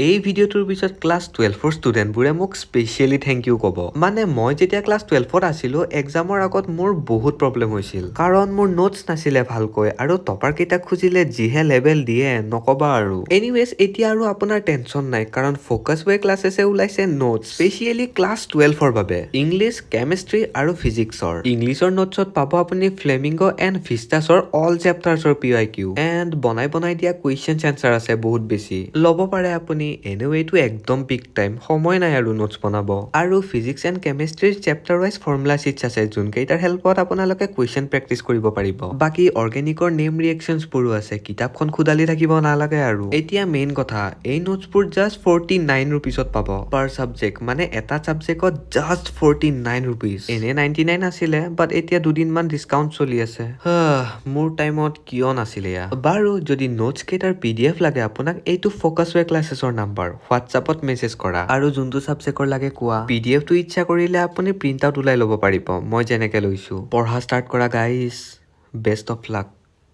এই ভিডিঅ'টোৰ পিছত ক্লাছ 12ৰ ষ্টুডেণ্টবোৰে মোক স্পেচিয়েলি থেংক ইউ ক'ব। মানে মই যেতিয়া ক্লাছ 12ত আছিলোঁ, এক্সামৰ আগত মোৰ বহুত প্ৰব্লেম হৈছিল। কাৰণ মোৰ নোটছ নাছিলে ভালকৈ আৰু টপাৰ কেইটাক খুজিলে যিহে লেভেল দিয়ে নকবা আৰু। এনিৱেজ এতিয়া আৰু আপোনাৰ টেনচন নাই কাৰণ ফ'কাছ ৱে ক্লাছেছে ওলাইছে নোটছ স্পেচিয়েলি ক্লাছ 12ৰ বাবে। ইংলিছ, কেমেষ্ট্ৰি আৰু ফিজিক্সৰ। ইংলিছৰ নোটছত পাব আপুনি ফ্লেমিংগ এণ্ড ভিষ্টাছৰ অল চেপ্টাৰ্ছৰ PYQ এণ্ড বনাই দিয়া কুৱেশ্যনছ এনচাৰ আছে বহুত বেছি। ল'ব পাৰে আপুনি। এনেৱেটো একদম পিক টাইম, সময় নাই আৰু নোটছ বনাব। আৰু ফিজিক্স এণ্ড কেমেষ্ট্ৰিৰ চেপ্টাৰ ৱাইজ ফৰ্মুলা চিটছ আছে যোনকেইটাৰ হেল্পত আপোনালোকে কুৱেশ্যন প্ৰেক্টিচ কৰিব পাৰিব। বাকী অৰ্গেনিকৰ নেম ৰিয়েকশ্যনছবোৰো আছে, কিতাপখন খুদালি থাকিব নালাগে আৰু। এতিয়া মেইন কথা, এই নোটছবোৰ জাষ্ট 49 ৰুপিছত পাব পাৰ ছাবজেক্ট, মানে এটা ছাবজেক্টত জাষ্ট 49 ৰুপিজ। এনে 99 আছিলে, বাট এতিয়া দুদিনমান ডিছকাউণ্ট চলি আছে। মোৰ টাইমত কিয় নাছিলে এয়া। বাৰু যদি নোটছ কেইটাৰ PDF লাগে আপোনাক, এইটো ফ'কাছ ৱে ক্লাছেছৰ নাম্বাৰ, হোৱাটছআপত মেছেজ কৰা আৰু যোনটো ছাবজেক্টৰ লাগে কোৱা। PDFটো ইচ্ছা কৰিলে আপুনি প্ৰিণ্ট আউট ওলাই ল'ব পাৰিব, মই যেনেকে লৈছো। পঢ়া ষ্টাৰ্ট কৰা গাইজ, বেষ্ট অফ লাক।